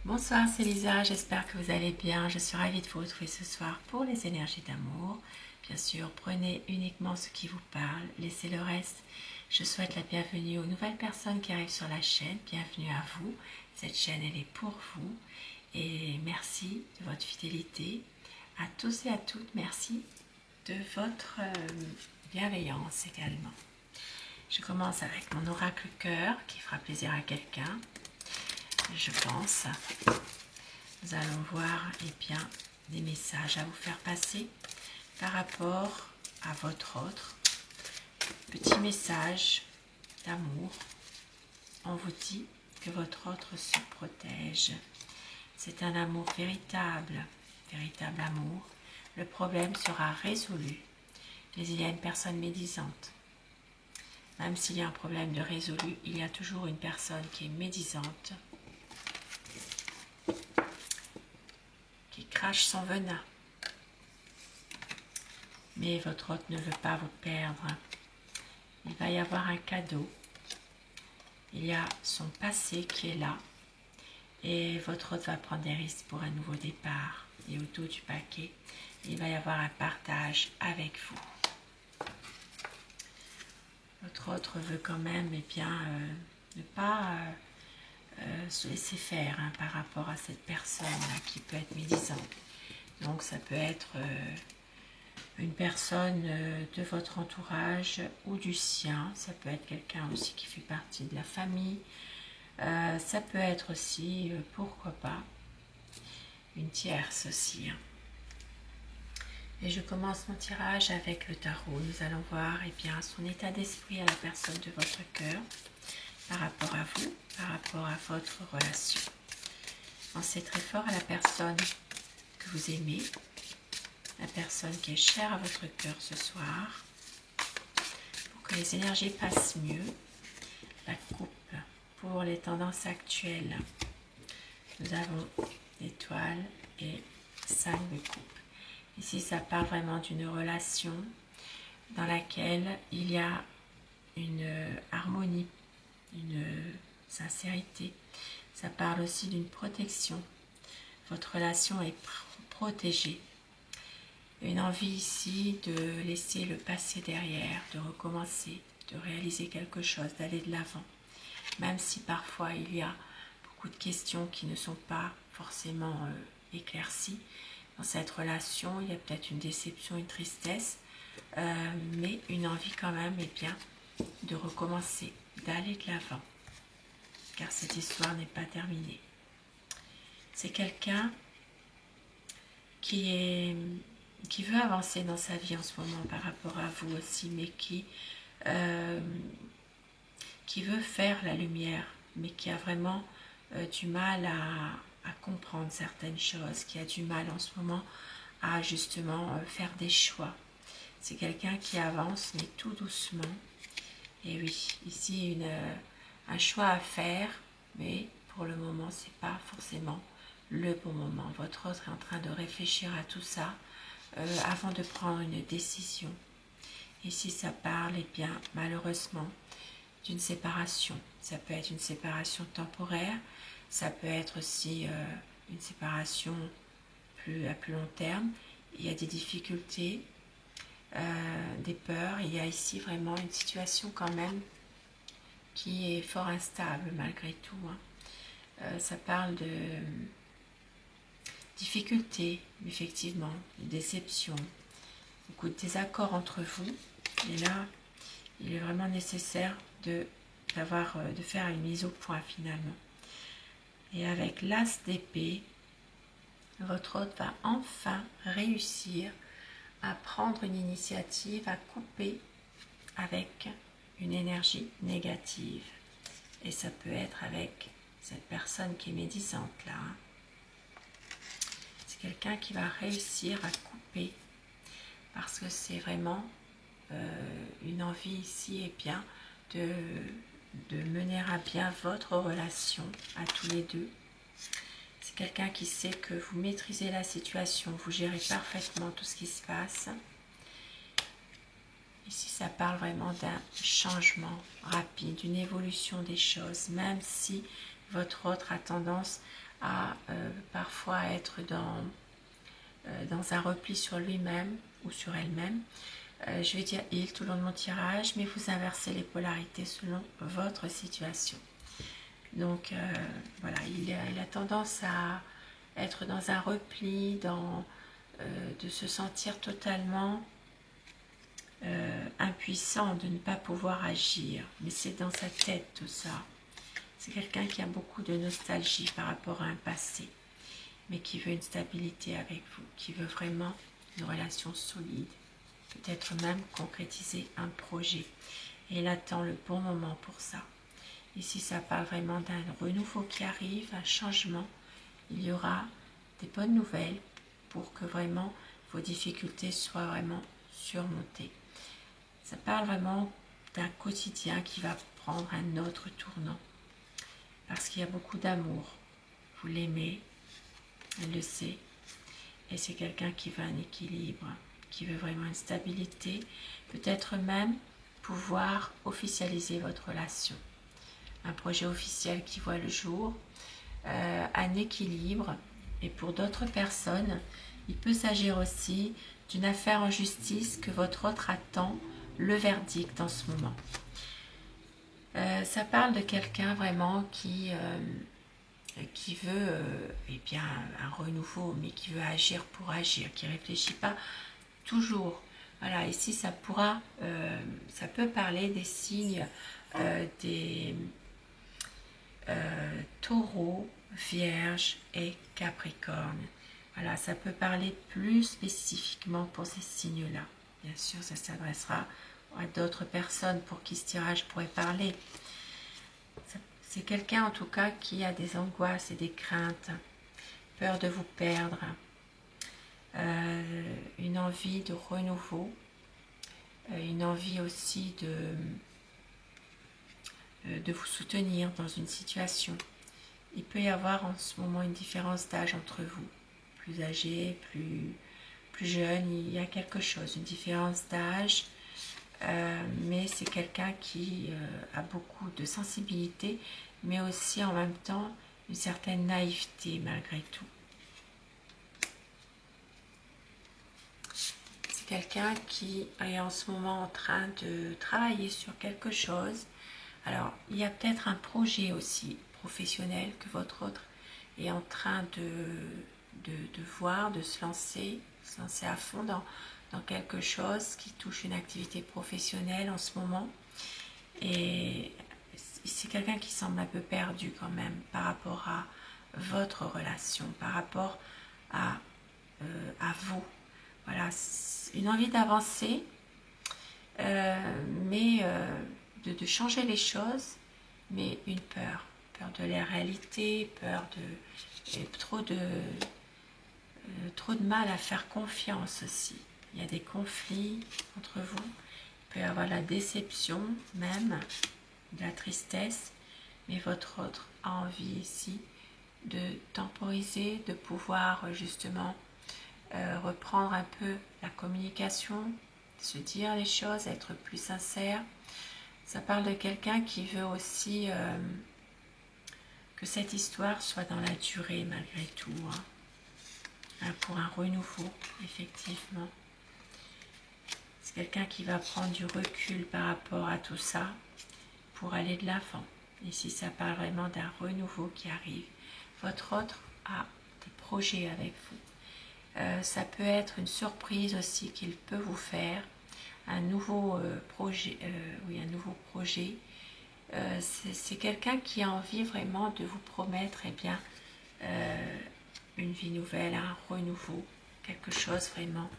Bonsoir, c'est Lisa, j'espère que vous allez bien. Je suis ravie de vous retrouver ce soir pour les énergies d'amour. Bien sûr, prenez uniquement ce qui vous parle, laissez le reste. Je souhaite la bienvenue aux nouvelles personnes qui arrivent sur la chaîne. Bienvenue à vous. Cette chaîne, elle est pour vous. Et merci de votre fidélité. À tous et à toutes, merci de votre bienveillance également. Je commence avec mon oracle cœur qui fera plaisir à quelqu'un. Je pense. Nous allons voir bien, des messages à vous faire passer par rapport à votre autre. Petit message d'amour. On vous dit que votre autre se protège. C'est un amour véritable, véritable amour. Le problème sera résolu, mais il y a une personne médisante. Même s'il y a un problème de résolu, il y a toujours une personne qui est médisante, qui crache son venin. Mais votre hôte ne veut pas vous perdre. Il va y avoir un cadeau. Il y a son passé qui est là. Et votre hôte va prendre des risques pour un nouveau départ. Et au dos du paquet, il va y avoir un partage avec vous. Votre autre veut quand même ne pas se laisser faire par rapport à cette personne qui peut être médisante. Donc ça peut être une personne de votre entourage ou du sien. Ça peut être quelqu'un aussi qui fait partie de la famille. Ça peut être aussi, pourquoi pas, une tierce aussi. Et je commence mon tirage avec le tarot. Nous allons voir son état d'esprit à la personne de votre cœur par rapport à vous, par rapport à votre relation. Pensez très fort à la personne que vous aimez, la personne qui est chère à votre cœur ce soir, pour que les énergies passent mieux. La coupe pour les tendances actuelles. Nous avons l'étoile et 5 de coupe. Ici, ça parle vraiment d'une relation dans laquelle il y a une harmonie, une sincérité. Ça parle aussi d'une protection. Votre relation est protégée. Une envie ici de laisser le passé derrière, de recommencer, de réaliser quelque chose, d'aller de l'avant. Même si parfois il y a beaucoup de questions qui ne sont pas forcément éclaircies. Dans cette relation, il y a peut-être une déception, une tristesse, mais une envie quand même de recommencer, d'aller de l'avant, car cette histoire n'est pas terminée. C'est quelqu'un qui veut avancer dans sa vie en ce moment par rapport à vous aussi, mais qui veut faire la lumière, mais qui a vraiment du mal à comprendre certaines choses, qui a du mal en ce moment à justement faire des choix. C'est quelqu'un qui avance, mais tout doucement. Et oui, ici un choix à faire, mais pour le moment, ce n'est pas forcément le bon moment. Votre autre est en train de réfléchir à tout ça avant de prendre une décision. Ici, ça parle, malheureusement, d'une séparation. Ça peut être une séparation temporaire, ça peut être aussi une séparation à plus long terme. Il y a des difficultés, des peurs. Il y a ici vraiment une situation quand même qui est fort instable malgré tout. Ça parle de difficultés, effectivement, de déception, beaucoup de désaccords entre vous. Et là, il est vraiment nécessaire de faire une mise au point finalement. Et avec l'as d'épée, votre hôte va enfin réussir à prendre une initiative, à couper avec une énergie négative. Et ça peut être avec cette personne qui est médisante là. C'est quelqu'un qui va réussir à couper parce que c'est vraiment une envie ici de mener à bien votre relation à tous les deux. C'est quelqu'un qui sait que vous maîtrisez la situation, vous gérez parfaitement tout ce qui se passe. Ici, ça parle vraiment d'un changement rapide, d'une évolution des choses, même si Votre autre a tendance à parfois être dans un repli sur lui-même ou sur elle-même. Je vais dire il tout le long de mon tirage, mais vous inversez les polarités selon votre situation. Donc voilà, il a tendance à être dans un repli, de se sentir totalement impuissant, de ne pas pouvoir agir. Mais c'est dans sa tête tout ça. C'est quelqu'un qui a beaucoup de nostalgie par rapport à un passé, mais qui veut une stabilité avec vous, qui veut vraiment une relation solide, peut-être même concrétiser un projet. Et il attend le bon moment pour ça. Ici, ça parle vraiment d'un renouveau qui arrive, un changement. Il y aura des bonnes nouvelles pour que vraiment vos difficultés soient vraiment surmontées. Ça parle vraiment d'un quotidien qui va prendre un autre tournant. Parce qu'il y a beaucoup d'amour. Vous l'aimez, elle le sait. Et c'est quelqu'un qui veut un équilibre, qui veut vraiment une stabilité. Peut-être même pouvoir officialiser votre relation. Un projet officiel qui voit le jour, un équilibre. Et pour d'autres personnes, il peut s'agir aussi d'une affaire en justice que votre autre attend le verdict en ce moment. Ça parle de quelqu'un vraiment qui veut eh bien, un renouveau, mais qui veut agir pour agir, qui ne réfléchit pas toujours. Voilà, ici ça peut parler des signes des taureaux, vierges et capricornes. Voilà, ça peut parler plus spécifiquement pour ces signes-là. Bien sûr, ça s'adressera à d'autres personnes pour qui ce tirage pourrait parler. C'est quelqu'un en tout cas qui a des angoisses et des craintes, peur de vous perdre, une envie de renouveau, une envie aussi de vous soutenir dans une situation. Il peut y avoir en ce moment une différence d'âge entre vous, plus âgé, plus jeune, il y a quelque chose, une différence d'âge, mais c'est quelqu'un qui a beaucoup de sensibilité, mais aussi en même temps une certaine naïveté malgré tout. C'est quelqu'un qui est en ce moment en train de travailler sur quelque chose. Alors, il y a peut-être un projet aussi professionnel que votre autre est en train de voir, de se lancer à fond dans quelque chose qui touche une activité professionnelle en ce moment. Et c'est quelqu'un qui semble un peu perdu quand même par rapport à votre relation, par rapport à vous. Voilà, une envie d'avancer, mais de changer les choses, mais une peur de la réalité, peur de trop de mal à faire confiance aussi. Il y a des conflits entre vous, il peut y avoir la déception même, de la tristesse, mais votre autre a envie ici de temporiser, de pouvoir justement reprendre un peu la communication, se dire les choses, être plus sincère. Ça parle de quelqu'un qui veut aussi que cette histoire soit dans la durée malgré tout, pour un renouveau, effectivement. C'est quelqu'un qui va prendre du recul par rapport à tout ça pour aller de l'avant. Ici, ça parle vraiment d'un renouveau qui arrive. Votre autre a des projets avec vous. Ça peut être une surprise aussi qu'il peut vous faire, un nouveau projet. Un nouveau projet. C'est quelqu'un qui a envie vraiment de vous promettre une vie nouvelle, un renouveau, quelque chose vraiment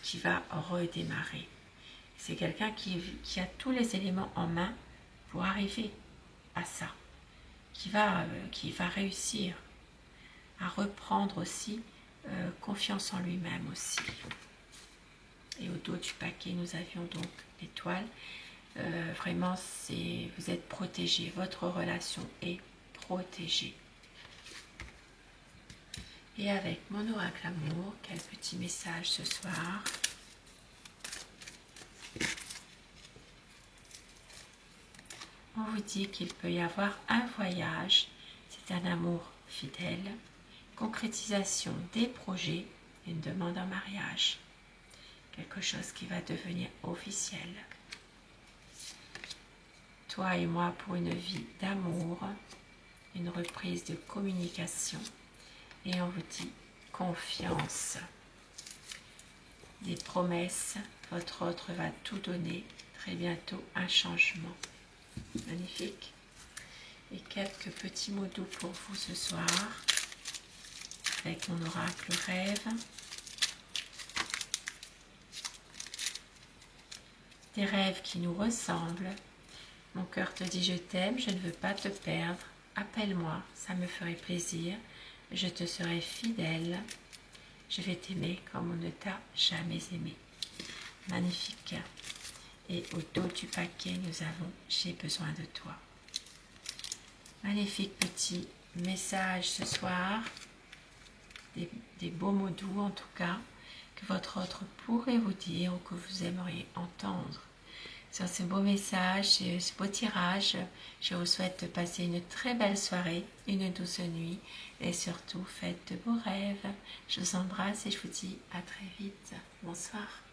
qui va redémarrer. C'est quelqu'un qui a tous les éléments en main pour arriver à ça, qui va réussir à reprendre aussi confiance en lui-même aussi. Et au dos du paquet, nous avions donc l'étoile. Vraiment, vous êtes protégé, votre relation est protégée. Et avec mon oracle amour, quel petit message ce soir? on vous dit qu'il peut y avoir un voyage, c'est un amour fidèle, concrétisation des projets, une demande en mariage, quelque chose qui va devenir officiel. Toi et moi pour une vie d'amour, une reprise de communication, et on vous dit confiance. Des promesses, votre autre va tout donner, très bientôt un changement. Magnifique. Et quelques petits mots doux pour vous ce soir, avec mon oracle rêve. Des rêves qui nous ressemblent. Mon cœur te dit je t'aime, je ne veux pas te perdre. Appelle-moi, ça me ferait plaisir. Je te serai fidèle. Je vais t'aimer comme on ne t'a jamais aimé. Magnifique. Et au dos du paquet, nous avons j'ai besoin de toi. Magnifique petit message ce soir. Des beaux mots doux en tout cas, que votre autre pourrait vous dire ou que vous aimeriez entendre. Sur ce beau message, ce beau tirage, je vous souhaite de passer une très belle soirée, une douce nuit et surtout faites de beaux rêves. Je vous embrasse et je vous dis à très vite. Bonsoir.